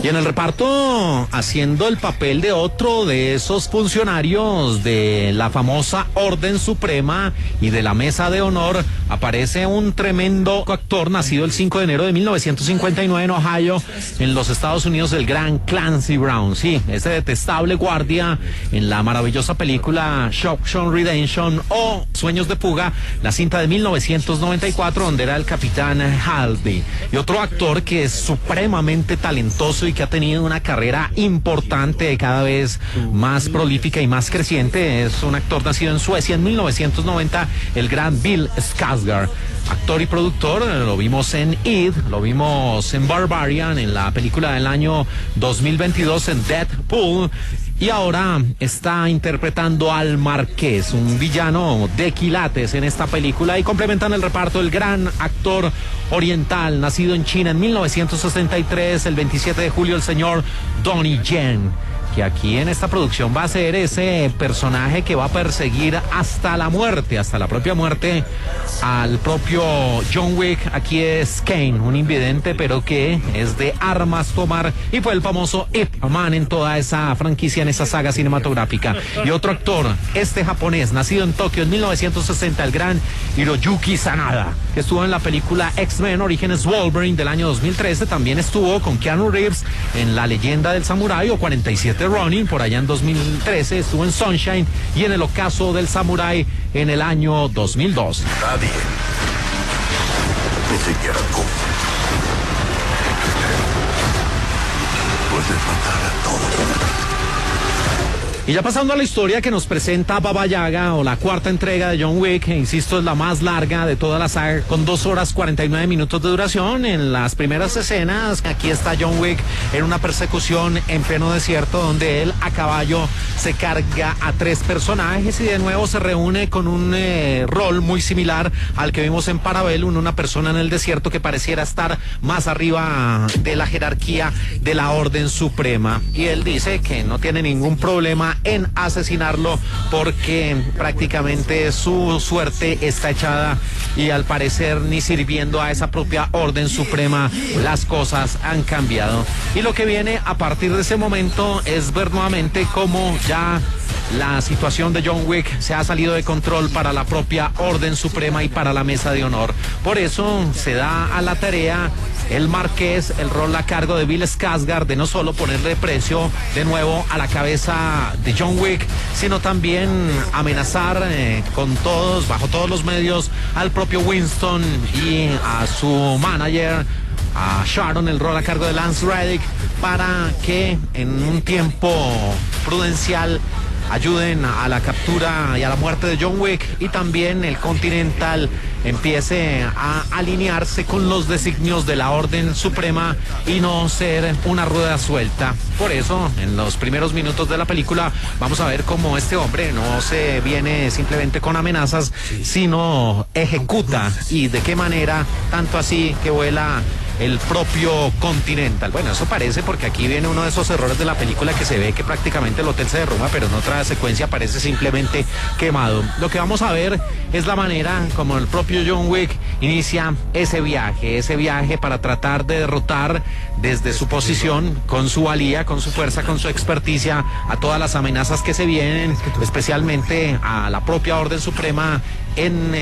Y en el reparto, haciendo el papel de otro de esos funcionarios de la famosa Orden Suprema y de la Mesa de Honor, aparece un tremendo actor nacido el 5 de enero de 1959 en Ohio, en los Estados Unidos, el gran Clancy Brown. Sí, ese detestable guardia en la maravillosa película Shawshank Redemption o Sueños de Fuga, la cinta de 1994, donde era el capitán Halby. Y otro actor que es supremamente talentoso y que ha tenido una carrera importante, cada vez más prolífica y más creciente, es un actor nacido en Suecia en 1990, el gran Bill Skarsgård. Actor y productor, lo vimos en It, lo vimos en Barbarian, en la película del año 2022 en Deadpool, y ahora está interpretando al Marqués, un villano de quilates en esta película, y complementan el reparto el gran actor oriental, nacido en China en 1963, el 27 de julio, el señor Donnie Yen, que aquí en esta producción va a ser ese personaje que va a perseguir hasta la muerte, hasta la propia muerte, al propio John Wick. Aquí es Kane, un invidente, pero que es de armas tomar, y fue el famoso Ip Man en toda esa franquicia, en esa saga cinematográfica. Y otro actor, este japonés, nacido en Tokio en 1960, el gran Hiroyuki Sanada, que estuvo en la película X-Men Orígenes Wolverine del año 2013, también estuvo con Keanu Reeves en La Leyenda del Samurái o 47 Ronin, por allá en 2013, estuvo en Sunshine y en El Ocaso del Samurái en el año 2002. Nadie, ni siquiera tú, puedes matar a todos. Y ya pasando a la historia que nos presenta Baba Yaga, o la cuarta entrega de John Wick, que insisto es la más larga de toda la saga, con 2 horas 49 minutos de duración. En las primeras escenas, aquí está John Wick en una persecución en pleno desierto, donde él a caballo se carga a 3 personajes y de nuevo se reúne con un rol muy similar al que vimos en Parabellum, una persona en el desierto que pareciera estar más arriba de la jerarquía de la Orden Suprema. Y él dice que no tiene ningún problema en asesinarlo porque prácticamente su suerte está echada y al parecer ni sirviendo a esa propia Orden Suprema las cosas han cambiado. Y lo que viene a partir de ese momento es ver nuevamente cómo ya la situación de John Wick se ha salido de control para la propia Orden Suprema y para la Mesa de Honor. Por eso se da a la tarea el Marqués, el rol a cargo de Bill Skarsgård, de no solo ponerle precio de nuevo a la cabeza de John Wick, sino también amenazar con todos, bajo todos los medios, al propio Winston y a su manager, a Sharon, el rol a cargo de Lance Reddick, para que en un tiempo prudencial ayuden a la captura y a la muerte de John Wick, y también el Continental empiece a alinearse con los designios de la Orden Suprema y no ser una rueda suelta. Por eso, en los primeros minutos de la película, vamos a ver cómo este hombre no se viene simplemente con amenazas, sino ejecuta, y de qué manera, tanto así que vuela el propio Continental. Bueno, eso parece, porque aquí viene uno de esos errores de la película, que se ve que prácticamente el hotel se derrumba, pero en otra secuencia parece simplemente quemado. Lo que vamos a ver es la manera como el propio John Wick inicia ese viaje para tratar de derrotar desde su posición, con su valía, con su fuerza, con su experticia, a todas las amenazas que se vienen, especialmente a la propia Orden Suprema, en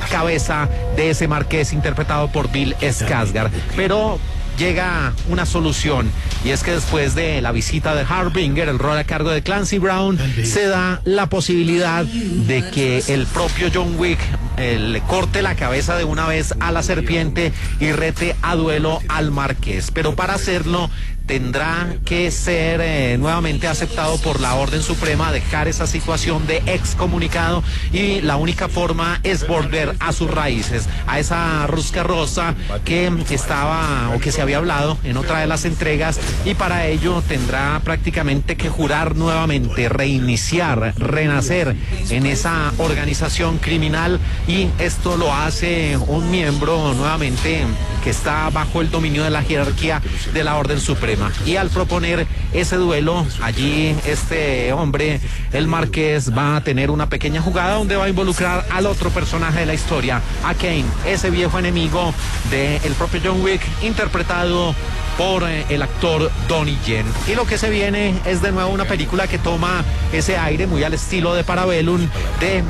cabeza de ese Marqués interpretado por Bill Skarsgård. Pero llega una solución, y es que después de la visita de Harbinger, el rol a cargo de Clancy Brown, se da la posibilidad de que el propio John Wick le corte la cabeza de una vez a la serpiente y rete a duelo al Marqués. Pero para hacerlo tendrá que ser nuevamente aceptado por la Orden Suprema, dejar esa situación de excomunicado, y la única forma es volver a sus raíces, a esa rosca rosa que estaba, o que se había hablado en otra de las entregas, y para ello tendrá prácticamente que jurar nuevamente, reiniciar, renacer en esa organización criminal, y esto lo hace un miembro nuevamente que está bajo el dominio de la jerarquía de la Orden Suprema. Y al proponer ese duelo, allí este hombre, el Marqués, va a tener una pequeña jugada donde va a involucrar al otro personaje de la historia, a Kane, ese viejo enemigo del propio John Wick, interpretado por el actor Donnie Yen. Y lo que se viene es de nuevo una película que toma ese aire muy al estilo de Parabellum, de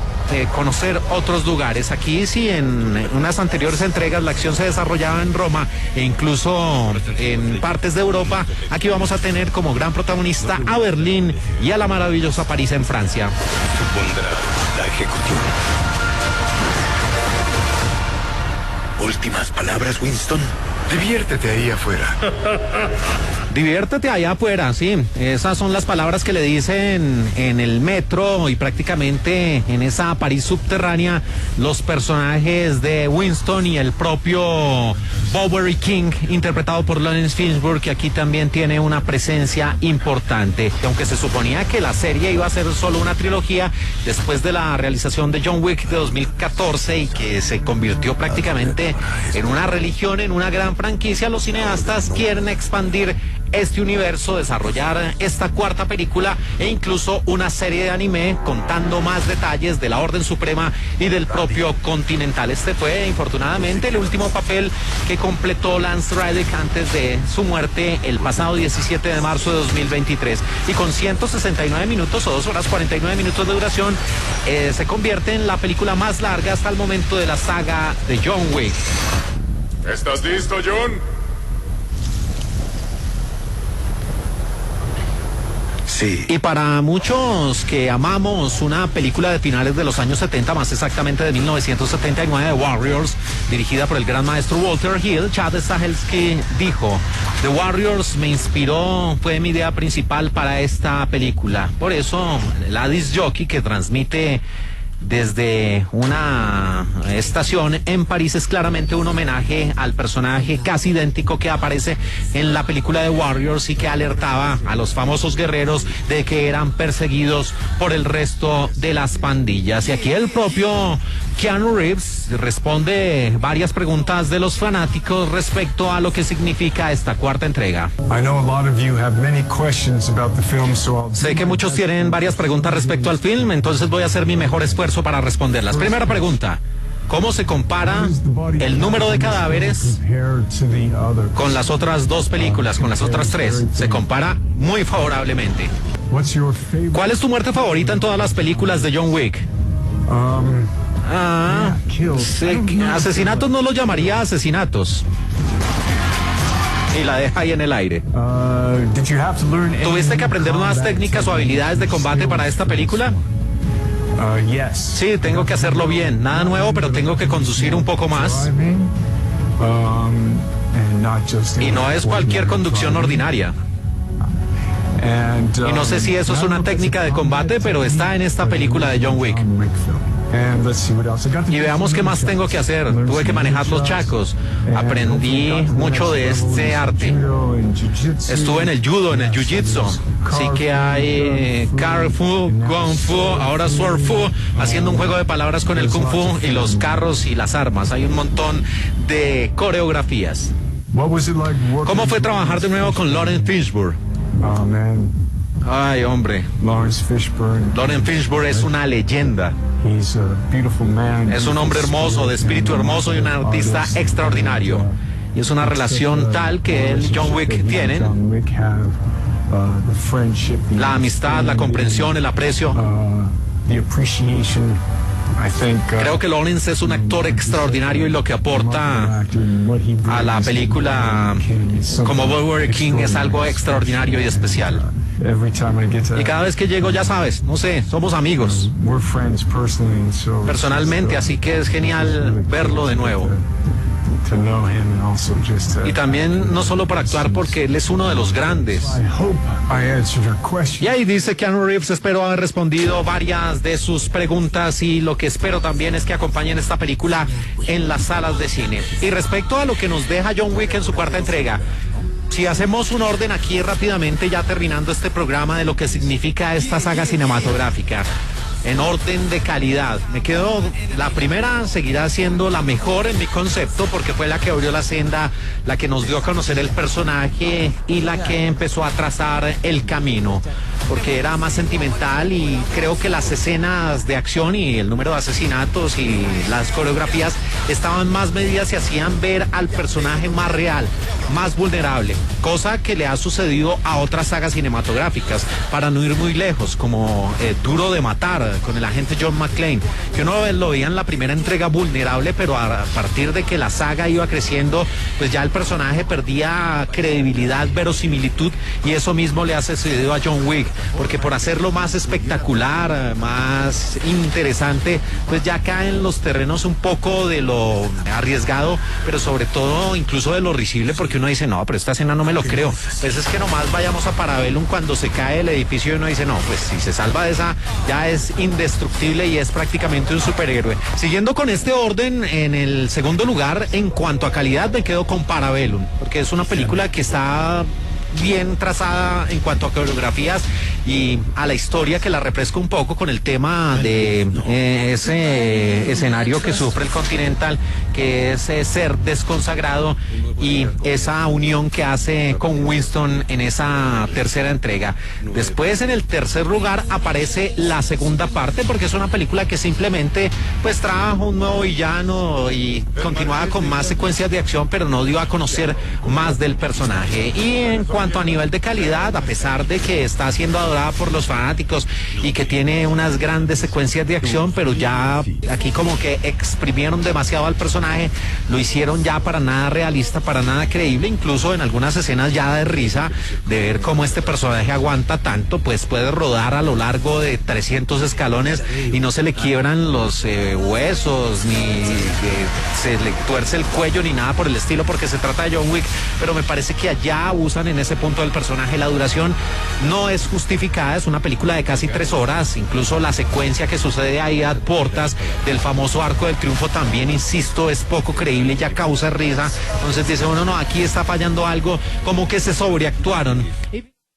conocer otros lugares. Aquí sí, en unas anteriores entregas la acción se desarrollaba en Roma e incluso en partes de Europa. Aquí vamos a tener como gran protagonista a Berlín y a la maravillosa París en Francia. Supondrá la ejecución. Últimas palabras, Winston. Diviértete ahí afuera. Diviértete allá afuera, sí. Esas son las palabras que le dicen en el metro y prácticamente en esa París subterránea los personajes de Winston y el propio Bowery King, interpretado por Lawrence Fishburne, que aquí también tiene una presencia importante. Aunque se suponía que la serie iba a ser solo una trilogía, después de la realización de John Wick de 2014 y que se convirtió prácticamente en una religión, en una gran franquicia, los cineastas quieren expandir este universo, desarrollar esta cuarta película e incluso una serie de anime contando más detalles de la Orden Suprema y del propio Continental. Este fue, infortunadamente, el último papel que completó Lance Reddick antes de su muerte el pasado 17 de marzo de 2023. Y con 169 minutos o 2 horas 49 minutos de duración, se convierte en la película más larga hasta el momento de la saga de John Wick. ¿Estás listo, John? Sí. Y para muchos que amamos una película de finales de los años 70, más exactamente de 1979, The Warriors, dirigida por el gran maestro Walter Hill, Chad Stahelski dijo: The Warriors me inspiró, fue mi idea principal para esta película. Por eso, la disc jockey que transmite desde una estación en París es claramente un homenaje al personaje casi idéntico que aparece en la película de Warriors y que alertaba a los famosos guerreros de que eran perseguidos por el resto de las pandillas. Y aquí el propio Keanu Reeves responde varias preguntas de los fanáticos respecto a lo que significa esta cuarta entrega. Sé que muchos tienen varias preguntas respecto al film, entonces voy a hacer mi mejor esfuerzo para responderlas. Primera pregunta: ¿cómo se compara el número de cadáveres con las otras dos películas, con las otras tres? Se compara muy favorablemente. ¿Cuál es tu muerte favorita en todas las películas de John Wick? Asesinatos no los llamaría asesinatos. Y la deja ahí en el aire. ¿Tuviste que aprender nuevas técnicas o habilidades de combate para esta película? Sí, tengo que hacerlo bien. Nada nuevo, pero tengo que conducir un poco más. Y no es cualquier conducción ordinaria. Y no sé si eso es una técnica de combate, pero está en esta película de John Wick. Y veamos qué más tengo que hacer. Tuve que manejar los chacos. Aprendí mucho de este arte. Estuve en el judo, en el jiu-jitsu. Así que hay kung fu, ahora sword fu, haciendo un juego de palabras con el kung fu y los carros y las armas. Hay un montón de coreografías. ¿Cómo fue trabajar de nuevo con Lawrence Fishburne? Ay, hombre. Lawrence Fishburne es una leyenda. Es un hombre hermoso, de espíritu hermoso y un artista extraordinario. Y es una relación tal que él y John Wick tienen. La amistad, la comprensión, el aprecio. Creo que Lawrence es un actor extraordinario y lo que aporta a la película como Burger King es algo extraordinario y especial. Y cada vez que llego, ya sabes, no sé, somos amigos personalmente, así que es genial verlo de nuevo. Y también no solo para actuar, porque él es uno de los grandes. Y ahí dice Keanu Reeves: espero haber respondido varias de sus preguntas y lo que espero también es que acompañen esta película en las salas de cine. Y respecto a lo que nos deja John Wick en su cuarta entrega, si hacemos un orden aquí rápidamente, ya terminando este programa, de lo que significa esta saga cinematográfica, en orden de calidad, me quedo, la primera seguirá siendo la mejor en mi concepto, porque fue la que abrió la senda, la que nos dio a conocer el personaje y la que empezó a trazar el camino, porque era más sentimental y creo que las escenas de acción y el número de asesinatos y las coreografías estaban más medidas y hacían ver al personaje más real, más vulnerable, cosa que le ha sucedido a otras sagas cinematográficas, para no ir muy lejos, como Duro de Matar, con el agente John McClane, que uno lo veía en la primera entrega vulnerable, pero a partir de que la saga iba creciendo, pues ya el personaje perdía credibilidad, verosimilitud, y eso mismo le ha sucedido a John Wick, porque por hacerlo más espectacular, más interesante, pues ya cae en los terrenos un poco de lo arriesgado, pero sobre todo incluso de lo risible, porque uno dice: no, pero esta escena no me lo creo. Pues es que nomás vayamos a Parabellum, cuando se cae el edificio, y uno dice: no, pues si se salva de esa, ya es indestructible y es prácticamente un superhéroe. Siguiendo con este orden, en el segundo lugar, en cuanto a calidad, me quedo con Parabellum, porque es una película que está bien trazada en cuanto a coreografías y a la historia, que la refresco un poco con el tema de ese escenario que sufre el Continental, que es ser desconsagrado, y esa unión que hace con Winston en esa tercera entrega. Después, en el tercer lugar, aparece la segunda parte, porque es una película que simplemente pues trajo un nuevo villano y continuaba con más secuencias de acción, pero no dio a conocer más del personaje. Y en cuanto a nivel de calidad, a pesar de que está siendo adorada por los fanáticos y que tiene unas grandes secuencias de acción, pero ya aquí como que exprimieron demasiado al personaje, lo hicieron ya para nada realista, para nada creíble, incluso en algunas escenas ya de risa de ver cómo este personaje aguanta tanto, pues puede rodar a lo largo de 300 escalones y no se le quiebran los huesos, ni se le tuerce el cuello, ni nada por el estilo, porque se trata de John Wick, pero me parece que allá abusan en ese punto del personaje. La duración no es justificada, es una película de casi 3 horas, incluso la secuencia que sucede ahí a portas del famoso Arco del Triunfo también, insisto, es poco creíble, ya causa risa, entonces dice uno, no, aquí está fallando algo, como que se sobreactuaron.